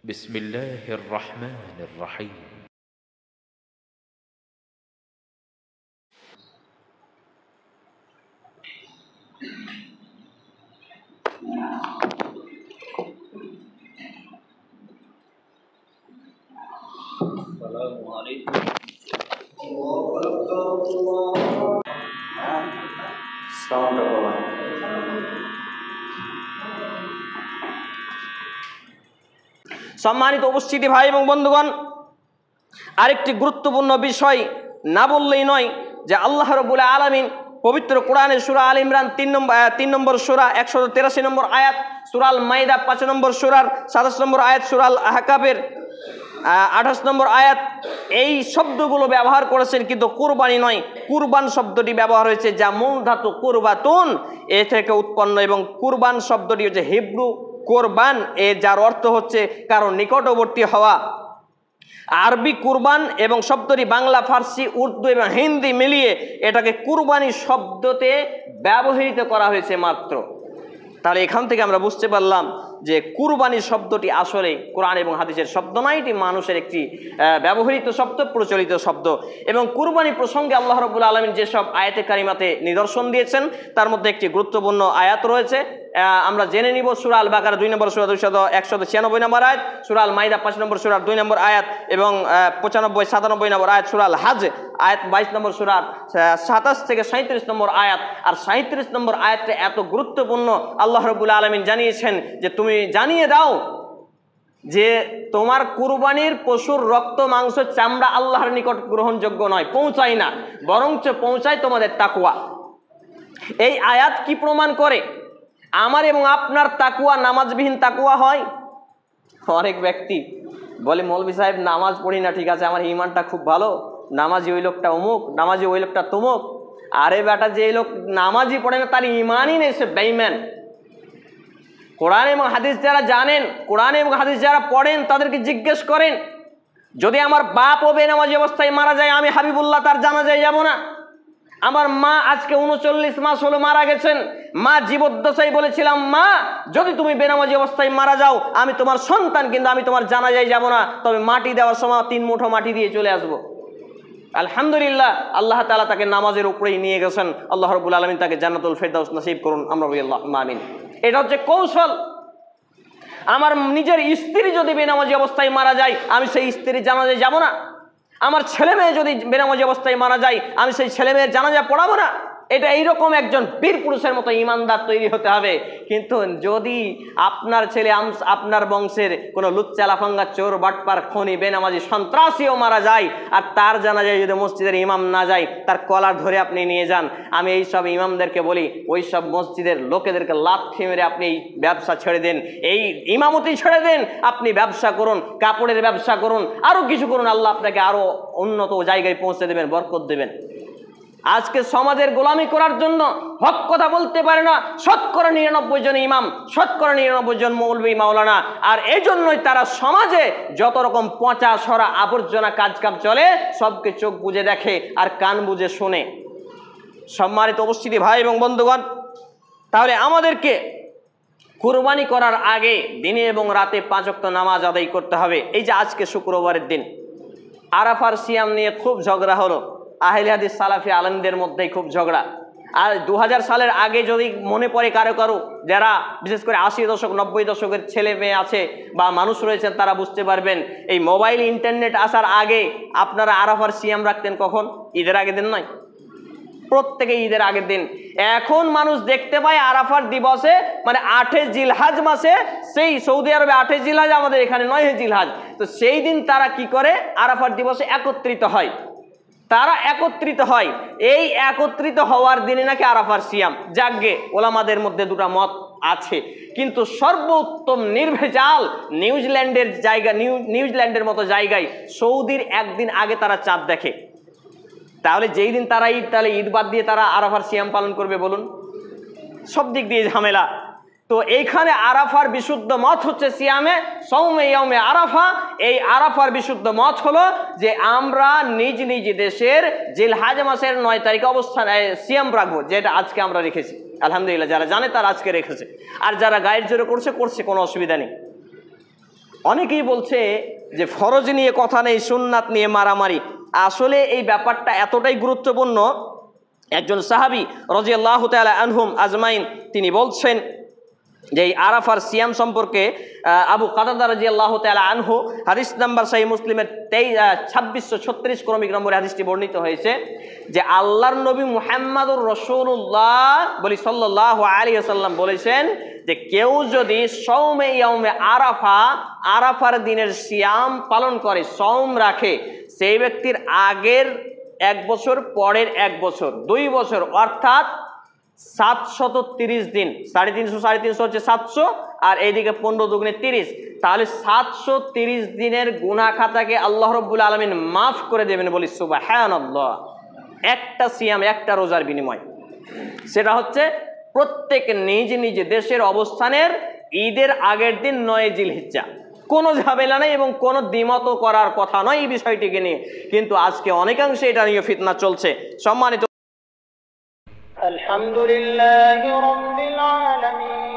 بسم الله الرحمن الرحيم السلام عليكم সম্মানিত উপস্থিতি ভাই এবং বন্ধুগণ, আরেকটি গুরুত্বপূর্ণ বিষয় না বললেই নয় যে আল্লাহ রাব্বুল আলামিন পবিত্র কোরআনের সূরা আল ইমরান 3 নম্বর সূরা 183 নম্বর আয়াত, সূরা আল মাইদা 5 নম্বর সূরার 27 নম্বর আয়াত, সূরা আল আহকাফের 28 নম্বর আয়াত, এই শব্দগুলো ব্যবহার করেছেন, কিন্তু কুরবানি নয়, কুরবান শব্দটি ব্যবহার হয়েছে, যা মূল ধাতু কুরবাতুন এ থেকে উৎপন্ন, এবং কুরবান শব্দটি হচ্ছে হিব্রু কোরবান, যার অর্থ হচ্ছে কারো নিকটবর্তী হওয়া। আরবি কুরবান এবং শব্দটি বাংলা, ফার্সি, উর্দু এবং হিন্দি মিলিয়ে এটাকে কুরবানি শব্দতে ব্যবহৃত করা হয়েছে মাত্র। তাহলে এখান থেকে আমরা বুঝতে পারলাম যে কুরবানি শব্দটি আসলে কোরআন এবং হাদিসের শব্দ নয়, এটি মানুষের একটি ব্যবহৃত শব্দ, প্রচলিত শব্দ। এবং কুরবানি প্রসঙ্গে আল্লাহ রাব্বুল আলামিন যেসব আয়াতে কারিমাতে নিদর্শন দিয়েছেন তার মধ্যে একটি গুরুত্বপূর্ণ আয়াত রয়েছে, আমরা জেনে নিব। সূরা আল বাকারা 2 নম্বর সূরা 196 নম্বর আয়াত, সূরা আল মাইদা 5 নম্বর সূরা 2 নম্বর আয়াত, এবং 95-97 নম্বর আয়াত সূরা আল হজ আয়াত 22 নম্বর সূরা 27 থেকে 37 নম্বর আয়াত। আর 37 নম্বর আয়াতটা এত গুরুত্বপূর্ণ, আল্লাহ রাব্বুল আলামিন জানিয়েছেন যে তুমি জানিয়ে দাও যে তোমার কুরবানির পশুর রক্ত, মাংস, চামড়া আল্লাহর নিকট গ্রহণযোগ্য নয়, পৌঁছায় না, বরঞ্চ পৌঁছায় তোমাদের তাকওয়া। এই আয়াত কি প্রমাণ করে? আমার এবং আপনার তাকওয়া নামাজবিহীন তাকওয়া হয়। অনেক ব্যক্তি বলে, মৌলভী সাহেব নামাজ পড়ি না, ঠিক আছে, আমার ঈমানটা খুব ভালো, নামাজি ওই লোকটা অমুক, নামাজি ওই লোকটা তমুক। আরে বেটা, যে লোক নামাজি পড়ে না তার ঈমানই নেই, সে বেঈমান। কোরআন এবং হাদিস যারা জানেন, কোরআন এবং হাদিস যারা পড়েন, তাদেরকে জিজ্ঞেস করেন, যদি আমার বাপও বেনামাজি অবস্থায় মারা যায়, আমি হাবিবুল্লাহ তার জানাজায় যাব না? আমার মা আজকে 39 মাস হলো মারা গেছেন, মা জীবদ্দশায় বলেছিলাম, মা যদি তুমি বেনামাজি অবস্থায় মারা যাও, আমি তোমার সন্তান, কিন্তু আমি তোমার জানাজায় যাব না, তবে মাটি দেওয়ার সময় 3 মুঠো মাটি দিয়ে চলে আসবো। আলহামদুলিল্লাহ, আল্লাহ তাআলা তাকে নামাজের উপরেই নিয়ে গেছেন। আল্লাহ রাব্বুল আলামিন তাকে জান্নাতুল ফেরদাউস নসিব করুন, আমরা বলি আল্লাহুম্মা আমিন। এটা হচ্ছে কৌশল। আমার নিজের স্ত্রী যদি বেনামাজি অবস্থায় মারা যায়, আমি সেই স্ত্রীর জানাজায় যাব না। আমার ছেলে মেয়ে যদি বেনামাজি অবস্থায় মারা যায়, আমি সেই ছেলে মেয়ের জানাজা পড়াবো না। এটা এইরকম একজন বীর পুরুষের মতো ইমানদার তৈরি হতে হবে। কিন্তু যদি আপনার ছেলে, আপনার বংশের কোনো লুচ্চা লাফাঙ্গা, চোর, বাটপার, খনি, বেনামাজি, সন্ত্রাসীও মারা যায়, আর তার জানাজায় যদি মসজিদের ইমাম না যায়, তার কলার ধরে আপনি নিয়ে যান। আমি এই সব ইমামদেরকে বলি, ওই সব মসজিদের লোকেদেরকে লাথি মেরে আপনি এই ব্যবসা ছেড়ে দেন, এই ইমামতি ছেড়ে দেন, আপনি ব্যবসা করুন, কাপড়ের ব্যবসা করুন, আরও কিছু করুন, আল্লাহ আপনাকে আরও উন্নত জায়গায় পৌঁছে দেবেন, বরকত দেবেন। আজকে সমাজের গোলামি করার জন্য হক কথা বলতে পারে না 99% জন ইমাম, 99% জন মৌলভী, মাওলানা, আর এই জন্যই তারা সমাজে যত রকম পচা সরা আবর্জনা কাজকাম চলে, সবকে চোখ বুজে দেখে আর কান বুজে শোনে। সম্মানিত উপস্থিতি ভাই এবং বন্ধুগণ, তাহলে আমাদেরকে কুরবানি করার আগে দিনে এবং রাতে 5 ওয়াক্ত নামাজ আদায় করতে হবে। এই যে আজকে শুক্রবারের দিন, আরাফার সিয়াম নিয়ে খুব ঝগড়া হলো, আহলে হাদিস সালাফি আলেমদের মধ্যেই খুব ঝগড়া। আর 2000 সালের আগে যদি মনে পড়ে কারো কারো, যারা বিশেষ করে 80 দশক 90 দশকের ছেলে মেয়ে আছে বা মানুষ রয়েছেন, তারা বুঝতে পারবেন এই মোবাইল ইন্টারনেট আসার আগে আপনারা আরাফার সিয়াম রাখতেন কখন? ঈদের আগের দিন নয়, প্রত্যেকে ঈদের আগের দিন। এখন মানুষ দেখতে পায় আরাফার দিবসে, মানে 8 জিলহাজ মাসে, সেই সৌদি আরবে 8 জিলহাজ, আমাদের এখানে 9 জিলহাজ, তো সেই দিন তারা কি করে? আরাফার দিবসে একত্রিত হয়, তারা একত্রিত হয়। এই একত্রিত হওয়ার দিনে নাকি আরাফার সিয়াম। যাকগে, ওলামাদের মধ্যে দুটো মত আছে, কিন্তু সর্বোত্তম নির্ভেজাল নিউজিল্যান্ডের মতো জায়গায় সৌদির একদিন আগে তারা চাঁদ দেখে। তাহলে যেই দিন তারা ঈদ, তাহলে ঈদ বাদ দিয়ে তারা আরাফার সিয়াম পালন করবে বলুন? সব দিক দিয়ে ঝামেলা। তো এইখানে আরাফার বিশুদ্ধ মত হচ্ছে সিয়ামে সৌমে ইয়াউমে আরাফা। এই আরাফার বিশুদ্ধ মত হলো যে আমরা নিজ নিজ দেশের জিলহাজ মাসের 9 তারিখে সিয়াম রাখবো, যেটা আজকে আমরা রেখেছি। আলহামদুলিল্লাহ, যারা জানে তারা আজকে রেখেছে, আর যারা গায়ের জোরে করছে, কোনো অসুবিধা নেই। অনেকেই বলছে যে ফরজ নিয়ে কথা নেই, সুন্নাত নিয়ে মারামারি। আসলে এই ব্যাপারটা এতটাই গুরুত্বপূর্ণ। একজন সাহাবী রাদিয়াল্লাহু তাআলা আনহুম আজমাইন তিনি বলছেন যে এই আরাফার সিয়াম সম্পর্কে আবু কাতাদা রাদিয়াল্লাহু তাআলা আনহু, হাদিস নাম্বার সহিহ মুসলিমের 2636 ক্রমিক নম্বরে হাদিসটি বর্ণিত হয়েছে যে আল্লাহর নবী মুহাম্মদুর রাসূলুল্লাহ বলি সাল্লাল্লাহু আলাইহি ওয়াসাল্লাম বলেছেন যে কেউ যদি সওমে ইয়াউমে আরাফার দিনের সিয়াম পালন করে, সওম রাখে, সেই ব্যক্তির আগের 1 বছর, পরের 1 বছর, 2 বছর, অর্থাৎ 730 দিন, 350 হচ্ছে 700, আর এইদিকে 15 দুগুণে 30, তাহলে 730 দিনের গুনাহ খাতাকে আল্লাহ রাব্বুল আলামিন মাফ করে দেবেন, বলি সুবহানাল্লাহ। একটা সিয়াম, একটা রোজার বিনিময়। সেটা হচ্ছে প্রত্যেক নিজ নিজ দেশের অবস্থানের ঈদের আগের দিন 9 জিলহিজ্জা। কোনো ঝামেলা নেই এবং কোনো দ্বিমত করার কথা নয় এই বিষয়টিকে নিয়ে, কিন্তু আজকে অনেকাংশে এটা নিয়ে ফিতনা চলছে। সম্মানিত আলহামদুলিল্লাহি রাব্বিল আলামিন।